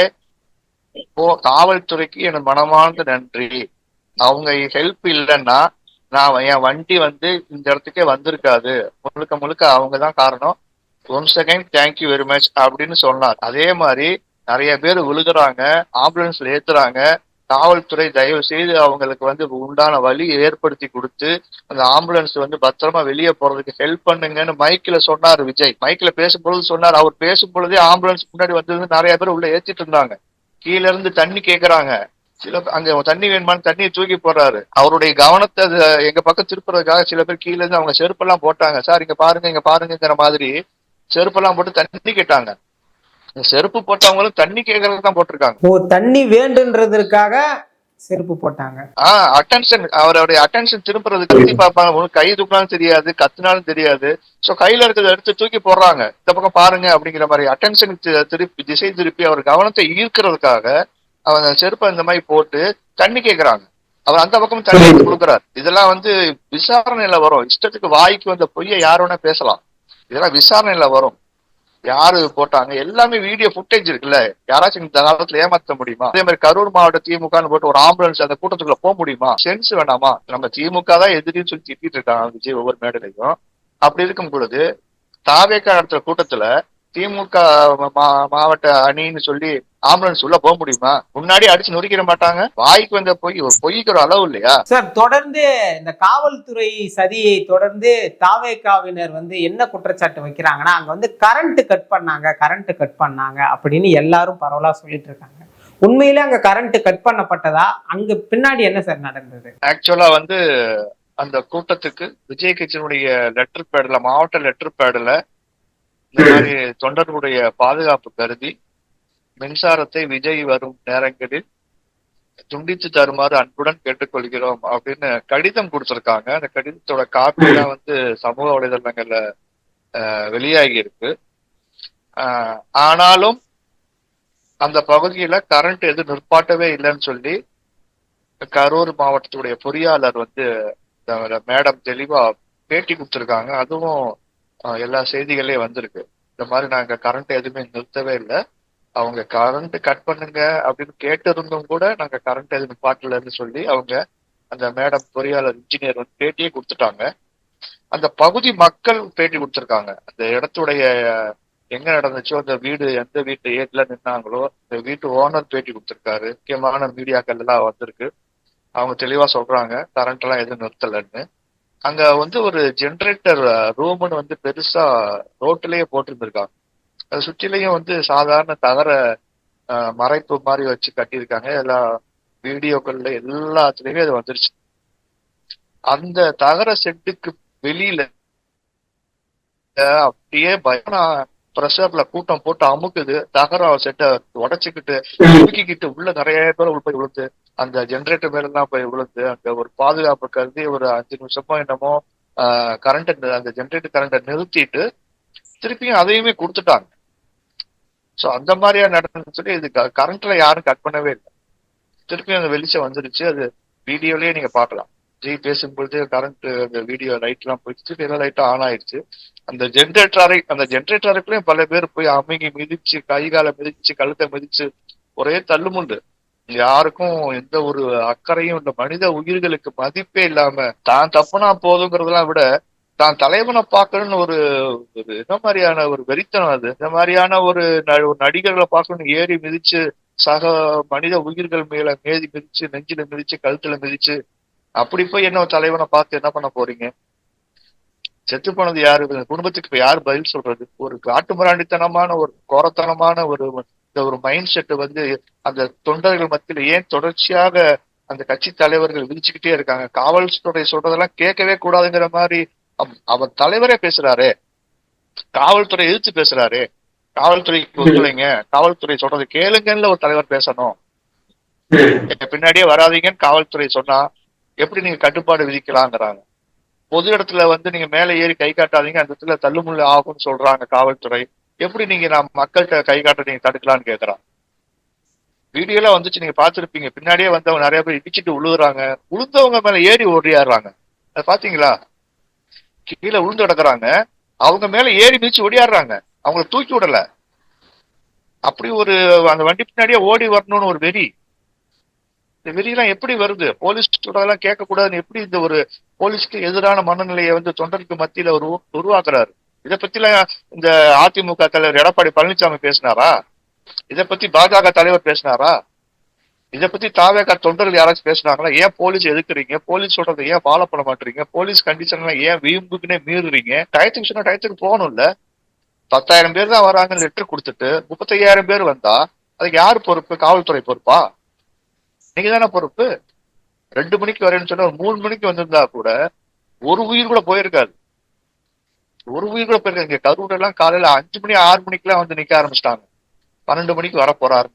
S2: காவல்துறைக்கு என் மனமார்ந்த நன்றி, அவங்க ஹெல்ப் இல்லைன்னா நான் என் வண்டி இந்த இடத்துக்கே வந்திருக்காது, முழுக்க முழுக்க அவங்கதான் காரணம், once again thank you very much அப்படின்னு சொன்னார். அதே மாதிரி நிறைய பேர் விழுகுறாங்க, ஆம்புலன்ஸ்ல ஏத்துறாங்க, காவல்துறை தயவு செய்து அவங்களுக்கு உண்டான வழி ஏற்படுத்தி கொடுத்து அந்த ஆம்புலன்ஸ் பத்திரமா வெளியே போறதுக்கு ஹெல்ப் பண்ணுங்கன்னு மைக்ல சொன்னார் விஜய். மைக்ல பேசும்பொழுது சொன்னார். அவர் பேசும் பொழுதே ஆம்புலன்ஸ் முன்னாடி நிறைய பேர் உள்ள ஏத்திட்டு இருந்தாங்க. கீழ இருந்து தண்ணி கேக்குறாங்க, சில அங்க தண்ணி வேணுமான்னு தண்ணியை தூக்கி போடுறாரு. அவருடைய கவனத்தை எங்க பக்கம் திருப்புறதுக்காக சில பேர் கீழ இருந்து அவங்க செருப்பெல்லாம் போட்டாங்க. சார் இங்க பாருங்கிற மாதிரி செருப்பெல்லாம் போட்டு தண்ணி கேட்டாங்க. செருப்பு போட்டவங்களும் தண்ணி கேட்கறதுக்கு தான் போட்டிருக்காங்க.
S1: ஓ, தண்ணி வேண்டுன்றதுக்காக செருப்பு போட்டாங்க.
S2: அட்டென்ஷன், அவருடைய அட்டென்ஷன் திருப்புறதுக்கு கத்தி பார்ப்பாங்க. கை தூக்கினாலும் தெரியாது, கத்துனாலும் தெரியாது. சோ கையில இருக்கிறத எடுத்து தூக்கி போடுறாங்க, இந்த பக்கம் பாருங்க அப்படிங்கிற மாதிரி அட்டென்ஷன் திசை திருப்பி அவர் கவனத்தை ஈர்க்கிறதுக்காக அவங்க செருப்பை இந்த மாதிரி போட்டு தண்ணி கேட்கறாங்க. அவர் அந்த பக்கம் தண்ணி எடுத்து கொடுக்குறாரு. இதெல்லாம் விசாரணையில வரும். இஷ்டத்துக்கு வாய்க்கு வந்த பொய்யை யார் வேணா பேசலாம். இதெல்லாம் விசாரணையில வரும். யாரு போட்டாங்க எல்லாமே வீடியோ ஃபுட்டேஜ் இருக்குல்ல, யாராச்சும் இந்த காலத்துல ஏமாத்த முடியுமா? அதே மாதிரி கரூர் மாவட்ட திமுகன்னு போட்டு ஒரு ஆம்புலன்ஸ் அந்த கூட்டத்துக்குள்ள போக முடியுமா? சென்ஸ் வேணாமா? நம்ம திமுக தான் எதிரின்னு சொல்லி திட்டிட்டு இருக்காங்க விஜய் ஒவ்வொரு மேடையிலையும். அப்படி இருக்கும் பொழுது தாவேக்கா நடத்துற கூட்டத்துல திமுக மாவட்ட அணின்னு சொல்லி ஆம்புலன்ஸ் உள்ள போக முடியுமா? முன்னாடி அடிச்சு நொறுக்கிட மாட்டாங்க? வாய்க்கு வந்த பொய்க்கு ஒரு அளவு இல்லையா
S1: சார்? தொடர்ந்து இந்த காவல்துறை சதியை தொடர்ந்து தாவேக்காவினர் என்ன குற்றச்சாட்டு வைக்கிறாங்கன்னா, அங்க கரண்ட் கட் பண்ணாங்க அப்படின்னு எல்லாரும் பரவலா சொல்லிட்டு இருக்காங்க. உண்மையிலே அங்க கரண்ட் கட் பண்ணப்பட்டதா? அங்க பின்னாடி என்ன சார் நடந்தது?
S2: ஆக்சுவலா அந்த கூட்டத்துக்கு விஜய் கட்சியினுடைய லெட்டர் பேட்ல, மாவட்ட லெட்டர் பேட்ல இந்த மாதிரி தொண்டர்களுடைய பாதுகாப்பு கருதி மின்சாரத்தை விஜய் வரும் நேரங்களில் துண்டித்து தருமாறு அன்புடன் கேட்டுக்கொள்கிறோம் அப்படின்னு கடிதம் கொடுத்திருக்காங்க. அந்த கடிதத்தோட காப்பி தான் சமூக வலைதளங்கள்ல வெளியாகி இருக்கு. ஆனாலும் அந்த பகுதியில கரண்ட் எதுவும் நிற்பாட்டவே இல்லைன்னு சொல்லி கரூர் மாவட்டத்துடைய பொறியாளர் மேடம் தெளிவா பேட்டி கொடுத்திருக்காங்க. அதுவும் எல்லா செய்திகளே வந்திருக்கு. இந்த மாதிரி நாங்க கரண்ட் எதுவுமே நிறுத்தவே இல்லை, அவங்க கரண்ட் கட் பண்ணுங்க அப்படின்னு கேட்டு இருந்தும் கூட நாங்க கரண்ட் எதுவும் நிப்பாட்டலன்னு சொல்லி அவங்க அந்த மேடம் பொறியாளர் இன்ஜினியர் பேட்டியே கொடுத்துட்டாங்க. அந்த பகுதி மக்கள் பேட்டி கொடுத்திருக்காங்க. அந்த இடத்துடைய எங்க நடந்துச்சோ, அந்த வீடு எந்த வீட்டு ஏட்ல நின்னாங்களோ அந்த வீட்டு ஓனர் பேட்டி கொடுத்திருக்காரு. முக்கியமான மீடியாக்கள் எல்லாம் வந்திருக்கு. அவங்க தெளிவா சொல்றாங்க கரண்ட் எல்லாம் எதுவும் நிறுத்தலன்னு. அங்க ஒரு ஜெனரேட்டர் ரூம்னு பெருசா ரோட்டிலேயே போட்டிருந்திருக்காங்க. அது சுற்றிலையும் சாதாரண தகர மறைப்பு மாதிரி வச்சு கட்டியிருக்காங்க. எல்லா வீடியோக்கள்ல எல்லாத்துலயுமே அது வந்துருச்சு. அந்த தகர செட்டுக்கு வெளியில அப்படியே பிரஷர்ல கூட்டம் போட்டு அமுக்குது. தகர செட்டை உடைச்சுக்கிட்டு அமுக்கிக்கிட்டு உள்ள நிறைய பேர் போய் விழுந்து அந்த ஜெனரேட்டர் மேல எல்லாம் போய் விழுந்து அங்க ஒரு பாதுகாப்பு கருதி ஒரு 5 நிமிஷமோ என்னமோ கரண்ட் அந்த ஜென்ரேட்டர் கரண்ட்டை நிறுத்திட்டு திருப்பியும் அதையுமே கொடுத்துட்டாங்க. ஸோ அந்த மாதிரியா நடந்துன்னு சொல்லி இது கரண்ட்ல யாரும் கட் பண்ணவே இல்லை. திருப்பியும் அந்த வெளிச்சம் வந்துருச்சு. அது வீடியோலயே நீங்க பார்க்கலாம். ஜெய் பேசும்பொழுது கரண்ட் அந்த வீடியோ லைட் எல்லாம் போயிடுச்சு, எல்லா லைட்டும் ஆன் ஆயிடுச்சு. அந்த ஜென்ரேட்டருக்குள்ளயும் பல பேர் போய் அமைங்கி மிதிச்சு, கை காலை மிதிச்சு, கழுத்தை மிதிச்சு ஒரே தள்ளுமுண்டு. யாருக்கும் எந்த ஒரு அக்கறையும் இந்த மனித உயிர்களுக்கு மதிப்பே இல்லாம தான் தப்புனா போதுங்கிறதெல்லாம் விட தான் தலைவனை பார்க்கணும்னு ஒரு என்ன மாதிரியான ஒரு வெறித்தனம் அது. இந்த மாதிரியான ஒரு நடிகர்களை பார்க்கணும்னு ஏறி மிதிச்சு சக மனித உயிர்கள் மேல மேதி மிதிச்சு, நெஞ்சில மிதிச்சு, கழுத்துல மிதிச்சு, அப்படி போய் என்ன தலைவனை பார்த்து என்ன பண்ண போறீங்க? செத்து போனது யாரு? குடும்பத்துக்கு இப்ப யாரு பதில் சொல்றது? ஒரு காட்டுமிராண்டித்தனமான ஒரு கோரத்தனமான ஒரு மைண்ட் செட் அந்த தொண்டர்கள் மத்தியில ஏன் தொடர்ச்சியாக அந்த கட்சி தலைவர்கள் விதிச்சுக்கிட்டே இருக்காங்க? காவல்துறை சொல்றதெல்லாம் கேட்கவே கூடாதுங்கிற மாதிரி அவர் தலைவரே பேசுறாரு. காவல்துறை எதிர்த்து பேசுறாரு. காவல்துறைக்கு ஒத்துழைங்க, காவல்துறை சொல்றது கேளுங்கன்னு ஒரு தலைவர் பேசணும். பின்னாடியே வராதீங்கன்னு காவல்துறை சொன்னா எப்படி நீங்க கட்டுப்பாடு விதிக்கலாங்கிறாங்க. பொது இடத்துல நீங்க மேல ஏறி கை காட்டாதீங்க, அந்த இடத்துல தள்ளுமுள்ளு ஆகும்னு சொல்றாங்க காவல்துறை. எப்படி நீங்க மக்கள்கிட்ட கை காட்ட நீங்க தடுக்கலான்னு கேட்கறான். வீடியோல வந்துச்சு, நீங்க பாத்துருப்பீங்க. பின்னாடியே வந்தவங்க நிறைய பேர் இடிச்சிட்டு விழுகுறாங்க. உளுந்தவங்க மேல ஏறி ஓடியாடுறாங்க. அது பாத்தீங்களா? கீழே உளுந்து கிடக்குறாங்க, அவங்க மேல ஏறி மிதிச்சு ஓடியாடுறாங்க. அவங்கள தூக்கி விடல. அப்படி அந்த வண்டி பின்னாடியே ஓடி வரணும்னு ஒரு வெறி. இந்த வெறியெல்லாம் எப்படி வருது? போலீஸ் சொல்றதெல்லாம் கேட்க கூடாதுன்னு எப்படி இந்த ஒரு போலீஸ்க்கு எதிரான மனநிலையை தொண்டருக்கு மத்தியில உருவாக்குறாரு? இதை பத்தி எல்லாம் இந்த அதிமுக தலைவர் எடப்பாடி பழனிசாமி பேசினாரா? இதை பத்தி பாஜக தலைவர் பேசினாரா? இதை பத்தி தாவேக தொண்டர்கள் யாராச்சும் பேசினாங்களா? ஏன் போலீஸ் எதுக்குறீங்க? போலீஸ் சொல்றதை ஏன் ஃபாலோ பண்ண மாட்டீங்க? போலீஸ் கண்டிஷன் எல்லாம் ஏன் வீம்புக்குன்னே மீறுறீங்க? டயத்துக்கு சொன்னா டயத்துக்கு போகணும்ல. 10,000 பேர் தான் வராங்கன்னு லெட்டர் கொடுத்துட்டு 35,000 பேர் வந்தா அதுக்கு யாரு பொறுப்பு? காவல்துறை பொறுப்பா? நீங்க தானே பொறுப்பு. 2 மணிக்கு வரேன்னு சொன்னா 3 மணிக்கு வந்திருந்தா கூட ஒரு உயிர் கூட போயிருக்காது. ஒரு உயிர் கூட போயிருக்காது. இங்க கரூர் எல்லாம் காலையில 5 மணி 6 மணிக்கெல்லாம் நிக்க ஆரம்பிச்சிட்டாங்க. 12 மணிக்கு வர போறாரு.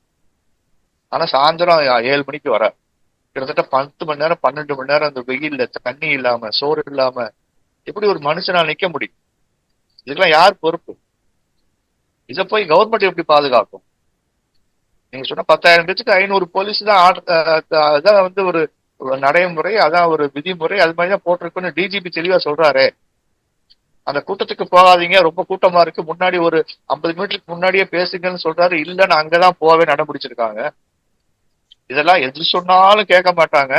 S2: ஆனா சாயந்தரம் 7 மணிக்கு வர. கிட்டத்தட்ட 10 மணி நேரம் 12 மணி நேரம் அந்த வெயில்ல தண்ணி இல்லாம சோறு இல்லாம எப்படி ஒரு மனுஷனால் நிக்க முடியும்? இதுக்கெல்லாம் யார் பொறுப்பு? இதை போய் கவர்மெண்ட் எப்படி பாதுகாக்கும்? நீங்க சொன்ன 10,000 பேருக்கு 500 போலீஸ் தான் அதான் ஒரு நடைமுறை, அதான் ஒரு விதிமுறை, அது மாதிரிதான் போட்டிருக்குன்னு டிஜிபி தெளிவா சொல்றாரு. அந்த கூட்டத்துக்கு போகாதீங்க, ரொம்ப கூட்டமா இருக்கு, முன்னாடி ஒரு 50 மீட்டருக்கு முன்னாடியே பேசுங்கன்னு சொல்றாரு. இல்லன்னு அங்கதான் போவே நடமுடிச்சிருக்காங்க. இதெல்லாம் எது சொன்னாலும் கேட்க மாட்டாங்க.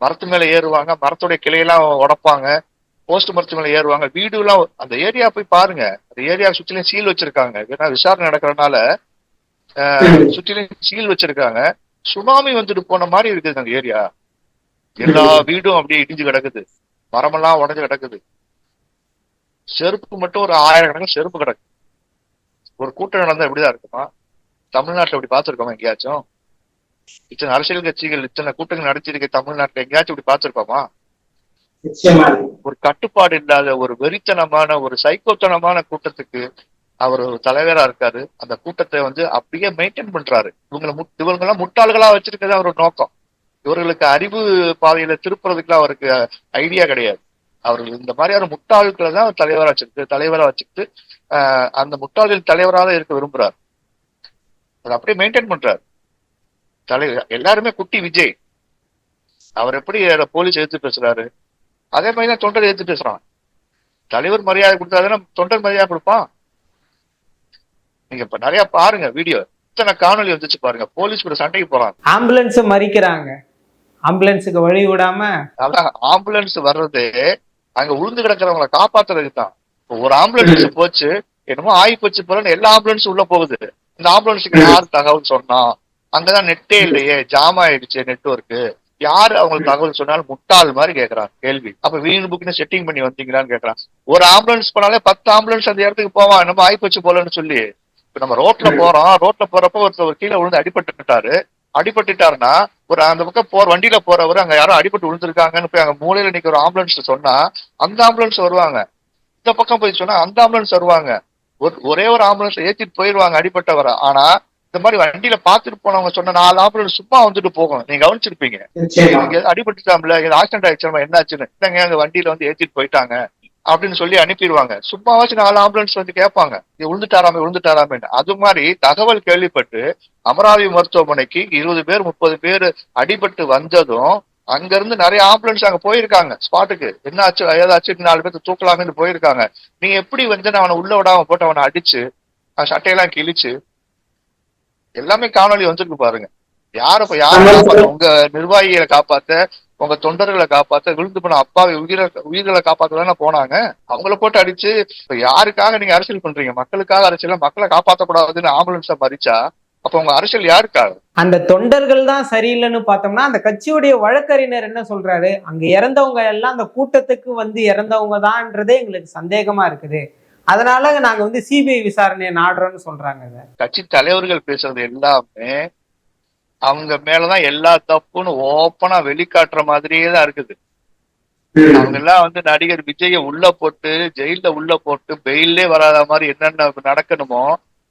S2: மரத்து மேல ஏறுவாங்க, மரத்துடைய கிளையெல்லாம் உடைப்பாங்க, போஸ்ட் மரத்து மேல ஏறுவாங்க. வீடு எல்லாம் அந்த ஏரியா போய் பாருங்க. அந்த ஏரியா சுற்றிலும் சீல் வச்சிருக்காங்க. ஏன்னா விசாரணை நடக்கிறதுனால சுற்றிலும் சீல் வச்சிருக்காங்க. சுனாமி போன மாதிரி இருக்குது அந்த ஏரியா. எல்லா வீடும் அப்படியே இடிஞ்சு கிடக்குது, மரமெல்லாம் உடஞ்சு கிடக்குது. செருப்பு மட்டும் ஒரு 1000 கணக்கு செருப்பு கிடக்கு. ஒரு கூட்டம் நடந்தா எப்படிதான் இருக்குமா? தமிழ்நாட்டுல இப்படி பார்த்திருக்கோமா எங்கேயாச்சும்? இத்தனை அரசியல் கட்சிகள் இத்தனை கூட்டங்கள் நடத்திருக்க தமிழ்நாட்டுல எங்கேயாச்சும் இப்படி பார்த்திருக்கோமா? ஒரு கட்டுப்பாடு இல்லாத ஒரு வெறித்தனமான ஒரு சைக்கோத்தனமான கூட்டத்துக்கு அவர் ஒரு தலைவரா இருக்காரு. அந்த கூட்டத்தை அப்படியே மெயின்டைன் பண்றாரு. இவங்கெல்லாம் முட்டாள்களா வச்சிருக்கிறது அவரோட நோக்கம். இவர்களுக்கு அறிவு பாதையில திருப்புறதுக்குலாம் அவருக்கு ஐடியா கிடையாது. அவர்கள் இந்த மாதிரியான முட்டாள்களை தான் தலைவரா வச்சுக்கிட்டு அந்த முட்டாள்கள் தலைவராக இருக்க விரும்புறாரு. அதை அப்படியே மெயின்டைன் பண்றாரு. எல்லாருமே குட்டி விஜய். அவர் எப்படி போலீஸ் எதிர்த்து பேசுறாரு, அதே மாதிரிதான் தொண்டர் எதிர்த்து பேசுறான். தலைவர் மரியாதை கொடுத்தாதானே தொண்டர் மரியாதை கொடுப்பான். நீங்க இப்ப நிறைய பாருங்க வீடியோ, இத்தனை காணொலி வந்துச்சு பாருங்க. போலீஸ் கூட சண்டைக்கு போறாங்க,
S1: ஆம்புலன்ஸ் மறிக்கிறாங்க, ஆம்புலன்ஸுக்கு வழி விடாம.
S2: அதான் ஆம்புலன்ஸ் வர்றது அங்க உளுந்து கிடக்கிறவங்களை காப்பாத்துறதுக்கு தான். ஒரு ஆம்புலன்ஸ் போச்சு, என்னமோ ஆகி போச்சு போல எல்லா ஆம்புலன்ஸும் உள்ள போகுது. இந்த ஆம்புலன்ஸுக்கு யார் தகவல் சொன்னா? அங்கதான் நெட்டே இல்லையே, ஜாம் ஆயிடுச்சு நெட்வொர்க்கு. யாரு அவங்களுக்கு தகவல் சொன்னாலும் முட்டாள் மாதிரி கேட்கறான் கேள்வி. அப்ப வீண் புக்னு செட்டிங் பண்ணி வந்தீங்களான்னு கேட்கறான். ஒரு ஆம்புலன்ஸ் போனாலே 10 ஆம்புலன்ஸ் அந்த இடத்துக்கு போவான், நம்ம ஆயிப்போச்சு போலன்னு சொல்லி. இப்ப நம்ம ரோட்ல போறோம், ரோட்ல போறப்ப ஒருத்தர் கீழே விழுந்து அடிபட்டுட்டாருன்னா அந்த பக்கம் வண்டியில போறவர் அங்க யாரும் அடிபட்டு விழுந்திருக்காங்கன்னு போய் அங்க மூலையில நிக்க ஒரு ஆம்புலன்ஸ் சொன்னா அந்த ஆம்புலன்ஸ் வருவாங்க. இந்த பக்கம் போய் சொன்னா அந்த ஆம்புலன்ஸ் வருவாங்க. ஒரே ஒரு ஆம்புலன்ஸ் ஏத்திட்டு போயிடுவாங்க அடிபட்டவரை. ஆனா இந்த இந்த மாதிரி வண்டியில பாத்துட்டு போனவங்க சொன்ன 4 ஆம்புலன்ஸ் சும்மா வந்துட்டு போகும். நீங்க கவனிச்சிருப்பீங்க. அடிபட்டுட்டாம்ல, ஆக்சிடென்ட் ஆயிடுச்சு, என்ன ஆச்சுன்னு, இல்லங்க அந்த வண்டியில வந்து ஏத்திட்டு போயிட்டாங்க அப்படின்னு சொல்லி அனுப்பிடுவாங்க. சும்மாவாச்சும் 4 ஆம்புலன்ஸ் வந்து கேட்பாங்க, இது விழுந்துட்டாராமே. அது மாதிரி தகவல் கேள்விப்பட்டு அமராவதி மருத்துவமனைக்கு 20 பேர் 30 பேர் அடிபட்டு வந்ததும் அங்க இருந்து நிறைய ஆம்புலன்ஸ் அங்க போயிருக்காங்க ஸ்பாட்டுக்கு. என்ன ஆச்சு ஏதாச்சு 4 பேருக்கு தூக்கலாங்கன்னு போயிருக்காங்க. நீ எப்படி வந்து அவனை உள்ள விடாம போட்டு அவனை அடிச்சு சட்டையெல்லாம் கிழிச்சு எல்லாமே காணொலி வந்துருக்கு பாருங்க. யார காப்பாத்த, உங்க நிர்வாகிகளை காப்பாத்த, உங்க தொண்டர்களை காப்பாத்த, விழுந்து போன அப்பாவி உயிர்களை காப்பாத்ததானே போனாங்க. அவங்கள போட்டு அடிச்சு யாருக்காக நீங்க அரசியல் பண்றீங்க? மக்களுக்காக அரசியல். மக்களை காப்பாற்றக்கூடாதுன்னு ஆம்புலன்ஸ மறிச்சா அப்ப உங்க அரசியல் யாருக்காக?
S1: அந்த தொண்டர்கள் தான் சரியில்லைன்னு பார்த்தோம்னா, அந்த கட்சியுடைய வழக்கறிஞர் என்ன சொல்றாரு, அங்க இறந்தவங்க எல்லாம் அந்த கூட்டத்துக்கு வந்து இறந்தவங்க தான்ன்றதே எங்களுக்கு சந்தேகமா இருக்குது, அதனால நாங்க வந்து சிபிஐ விசாரணையை நாடுறோம்னு சொல்றாங்க.
S2: கட்சி தலைவர்கள் பேசுறது எல்லாமே அவங்க மேலதான் எல்லா தப்புன்னு ஓப்பனா வெளிக்காட்டுற மாதிரியே தான் இருக்குது. அவங்க எல்லாம் வந்து நடிகர் விஜய உள்ள போட்டு ஜெயில உள்ள போட்டு பெயிலே வராத மாதிரி என்னென்ன நடக்கணுமோ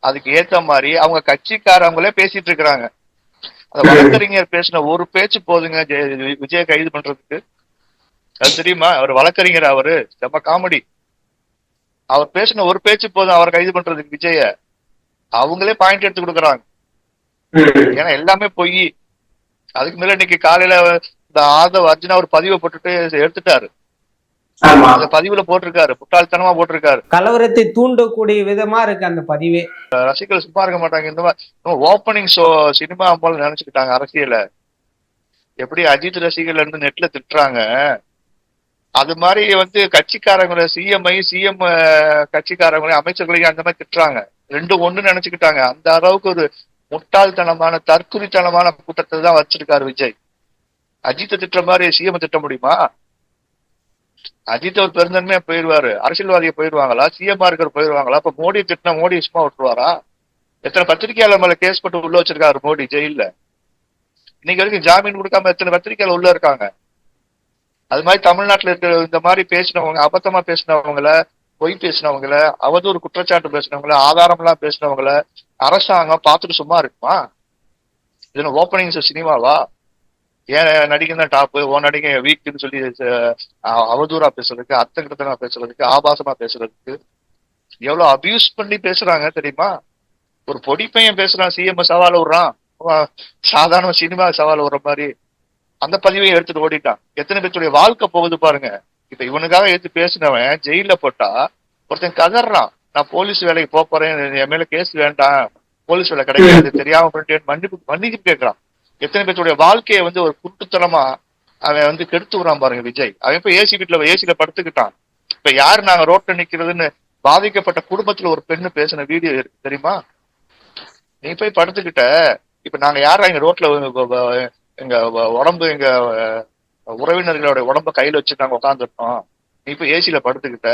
S2: அதுக்கு ஏத்த மாதிரி அவங்க கட்சிக்காரங்களே பேசிட்டு இருக்கிறாங்க. அந்த வழக்கறிஞர் பேசின ஒரு பேச்சு போதுங்க விஜய கைது பண்றதுக்கு. அது தெரியுமா? அவர் வழக்கறிஞர், அவரு செம்ம காமெடி. அவர் பேசின ஒரு பேச்சு போதும் அவர் கைது பண்றதுக்கு விஜய. அவங்களே பாயிண்ட் எடுத்து கொடுக்குறாங்க. ஏன்னா எல்லாமே பொய். அதுக்கு மேல இன்னைக்கு காலையில இந்த ஆதவ் அர்ஜுனா ஒரு பதிவை போட்டுட்டு எடுத்துட்டாரு. அந்த பதிவுல போட்டிருக்காரு, முட்டாள்தனமா போட்டிருக்காரு.
S1: கலவரத்தை தூண்டக்கூடிய விதமா இருக்கு அந்த பதிவே.
S2: ரசிகர்கள் சும்மா இருக்க மாட்டாங்க. இந்த மாதிரி ஓப்பனிங் ஷோ சினிமா போல நினைச்சுக்கிட்டாங்க அரசியல. எப்படி அஜித் ரசிகர்கள் இருந்து நெட்ல திட்டுறாங்க, அது மாதிரி வந்து கட்சிக்காரங்களை சிஎம் கட்சிக்காரங்களையும் அமைச்சர்களையும் அந்த மாதிரி திட்டுறாங்க. ரெண்டும் ஒண்ணு நினைச்சுக்கிட்டாங்க. அந்த அளவுக்கு ஒரு முட்டாள்தனமான தற்குறித்தனமான கூட்டத்தை தான் வச்சிருக்காரு விஜய். அஜித்தை திட்டுற மாதிரி சிஎம் திட்ட முடியுமா? அஜித் ஒரு பெருந்தன்மையா போயிடுவாரு, அரசியல்வாதியை போயிடுவாங்களா? சிஎம்ஆ இருக்கிற போயிடுவாங்களா? அப்ப மோடி திட்டினா மோடி சும்மா விட்டுருவாரா? எத்தனை பத்திரிகையாளர் மேல கேஸ் போட்டு உள்ள வச்சிருக்காரு மோடி ஜெயில. இன்னைக்கு வரைக்கும் ஜாமீன் கொடுக்காம எத்தனை பத்திரிகையாளர் உள்ள இருக்காங்க. அது மாதிரி தமிழ்நாட்டுல இருக்கிற இந்த மாதிரி பேசினவங்க, அபத்தமா பேசினவங்கள, பொய் பேசினவங்கள, அவதூறு குற்றச்சாட்டு பேசினவங்கள, ஆதாரம் எல்லாம் பேசினவங்கள அரசாங்கம் பார்த்துட்டு சும்மா இருக்குமா? இதுல ஓப்பனிங் சினிமாவா? ஏன் நடிகை தான் டாப்பு, ஓ நடிகை வீக்குன்னு சொல்லி அவதூறா பேசுறதுக்கு, அர்த்தகிருத்தமா பேசுறதுக்கு, ஆபாசமா பேசுறதுக்கு எவ்வளவு அபியூஸ் பண்ணி பேசுறாங்க தெரியுமா? ஒரு பொடி பையன் பேசுறான், சிஎம் சவால் விடுறான், சாதாரண சினிமா சவால் விடுற மாதிரி. அந்த பதிவையும் எடுத்துட்டு ஓடிட்டான். எத்தனை பேருடைய வாழ்க்கை போகுது பாருங்க. இப்ப இவனுக்காக எடுத்து பேசினவன் ஜெயில போட்டா ஒருத்தன் கதறான், நான் போலீஸ் வேலைக்கு போறேன், என் மேல கேஸ் வேண்டாம், போலீஸ் வேலை கிடைக்காது, தெரியாம பண்ணிட்டு மன்னிப்பு கேட்கறான். எத்தனை பேருடைய வாழ்க்கையை வந்து ஒரு குருட்டுத்தனமா அவன் வந்து கெடுத்து விடுறான் பாருங்க விஜய். அவன் இப்ப ஏசில படுத்துக்கிட்டான். இப்ப யாரு நாங்க ரோட்ல நிக்கிறதுன்னு பாதிக்கப்பட்ட குடும்பத்துல ஒரு பெண்ணு பேசின வீடியோ இருக்கு தெரியுமா? நீ போய் படுத்துக்கிட்ட, இப்ப நாங்க யாரா எங்க ரோட்ல எங்க உடம்பு, எங்க உறவினர்களோட உடம்ப கையில வச்சு நாங்க உட்காந்துருக்கோம், நீ இப்ப ஏசில படுத்துக்கிட்ட,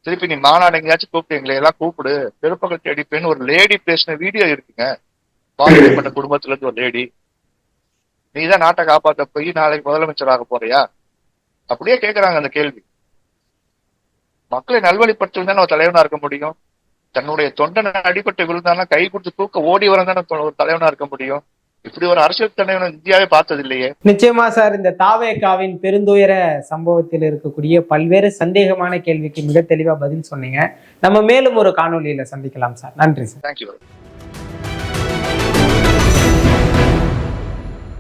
S2: திருப்பி நீ மாநாடு எங்கேயாச்சும் கூப்பிட்டு எங்களை எல்லாம் கூப்பிடு, பெருப்பகல் தேடிப்பேன்னு ஒரு லேடி பேசின வீடியோ இருக்குங்க. பாதிக்கப்பட்ட குடும்பத்துல இருந்து ஒரு லேடி. நீதான் நாட்டை காப்பாத்த போய் நாளைக்கு முதலமைச்சராக போறியா? அப்படியே கேட்கறாங்க அந்த கேள்வி. மக்களை நல்வழிப்படுத்த தானே ஒரு தலைவனா இருக்க முடியும். தன்னுடைய தொண்டனை அடிபட்டு விழுந்தானா கை கொடுத்து தூக்க ஓடி வரந்தானே ஒரு தலைவனா இருக்க முடியும். இப்படி ஒரு அரசியல் தலைவன் இந்தியாவே பார்த்தது இல்லையே.
S1: நிச்சயமா சார், இந்த தாவேகாவின் பெருந்துயர சம்பவத்தில் இருக்கக்கூடிய பல்வேறு சந்தேகமான கேள்விக்கு மிக தெளிவா பதில் சொன்னீங்க. நம்ம மேலும் ஒரு காணொலியில சந்திக்கலாம் சார். நன்றி சார்.
S2: தேங்க்யூ.